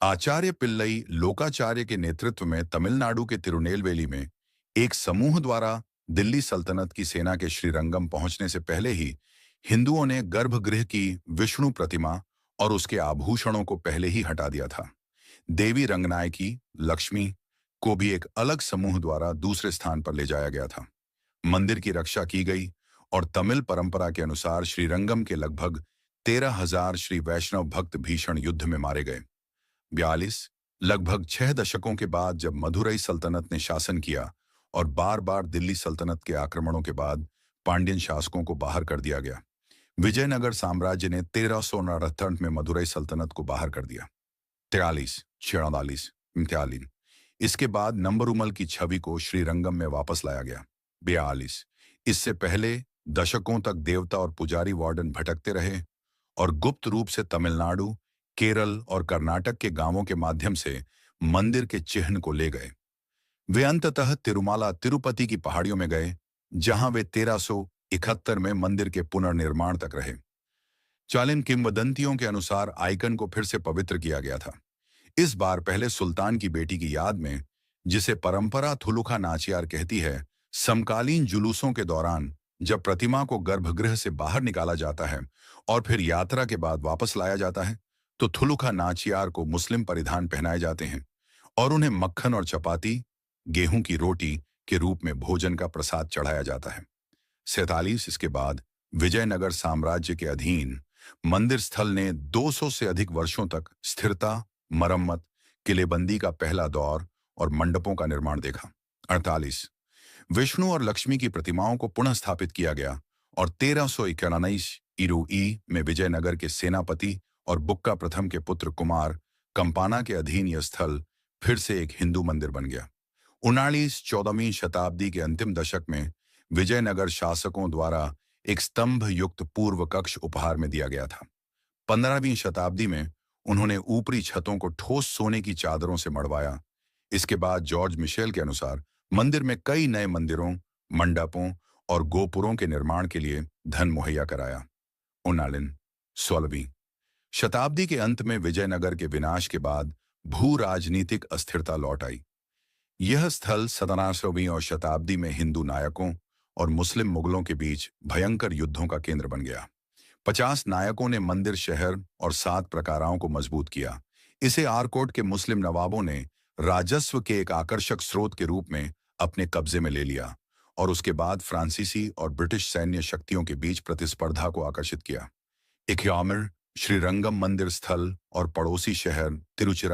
आचार्य पिल्लई लोकाचार्य के नेतृत्व में तमिलनाडु के तिरुनेलवेली में एक समूह द्वारा दिल्ली सल्तनत की सेना के श्रीरंगम पहुंचने से पहले ही हिंदुओं ने गर्भगृह की विष्णु प्रतिमा और उसके आभूषणों को पहले ही हटा दिया था। देवी रंगनायकी लक्ष्मी को भी एक अलग समूह द्वारा दूसरे स्थान पर ले जाया गया था। मंदिर की रक्षा की गई और तमिल परंपरा के अनुसार श्रीरंगम के लगभग 13,000 श्री वैष्णव भक्त भीषण युद्ध में मारे गए। 42 लगभग 6 दशकों के बाद जब मदुरई सल्तनत ने शासन किया और बार बार दिल्ली सल्तनत के आक्रमणों के बाद पांड्यन शासकों को बाहर कर दिया गया। विजयनगर साम्राज्य ने 1369 में मदुरई सल्तनत को बाहर कर दिया। 43 46 39 इसके बाद नंबरुमल की छवि को श्रीरंगम में वापस लाया गया। 42 इससे पहले दशकों तक देवता और पुजारी वार्डन भटकते रहे और गुप्त रूप से तमिलनाडु, केरल और कर्नाटक के गांवों के माध्यम से मंदिर के चिन्ह को ले गए। वे अंततः तिरुमाला तिरुपति की पहाड़ियों में गए, जहां वे 1371 में मंदिर के पुनर्निर्माण तक रहे। चालीन किंवदंतियों के अनुसार आइकन को फिर से पवित्र किया गया था, इस बार पहले सुल्तान की बेटी की याद में, जिसे परंपरा थुलुका नाचियार कहती है। समकालीन जुलूसों के दौरान जब प्रतिमा को गर्भगृह से बाहर निकाला जाता है और फिर यात्रा के बाद वापस लाया जाता है, तो थुलुका नाचियार को मुस्लिम परिधान पहनाए जाते हैं और उन्हें मक्खन और चपाती, गेहूं की रोटी के रूप में भोजन का प्रसाद चढ़ाया जाता है। 47 इसके बाद विजयनगर साम्राज्य के अधीन मंदिर स्थल ने 200 से अधिक वर्षों तक स्थिरता, मरम्मत, किलेबंदी का पहला दौर और मंडपों का निर्माण देखा। 48 विष्णु और लक्ष्मी की प्रतिमाओं को पुनः स्थापित किया गया और 1391 ईरू में विजयनगर के सेनापति और बुक्का प्रथम के पुत्र कुमार कंपाना के अधीन यह स्थल फिर से एक हिंदू मंदिर बन गया। 19 14वीं शताब्दी के अंतिम दशक में विजयनगर शासकों द्वारा एक स्तंभ युक्त पूर्व कक्ष उपहार में दिया गया था। 15वीं शताब्दी में उन्होंने ऊपरी छतों को ठोस सोने की चादरों से मढ़वाया। इसके बाद जॉर्ज मिशेल के अनुसार मंदिर में कई नए मंदिरों, मंडपों और गोपुरों के निर्माण के लिए धन मुहैया कराया। 19 16वीं शताब्दी के अंत में विजयनगर के विनाश के बाद भू राजनीतिक अस्थिरता लौट आई। यह स्थल 17वीं और शताब्दी में हिंदू नायकों और मुस्लिम मुगलों के बीच भयंकर युद्धों का केंद्र बन गया। 50 नायकों ने मंदिर शहर और 7 प्रकाराओं को मजबूत किया। इसे आरकोट के मुस्लिम नवाबों ने राजस्व के एक आकर्षक स्रोत के रूप में अपने कब्जे में ले लिया और उसके बाद फ्रांसीसी और ब्रिटिश सैन्य शक्तियों के बीच प्रतिस्पर्धा को आकर्षित किया। 51 श्रीरंगम मंदिर स्थल और पड़ोसी शहर तिरुचिरा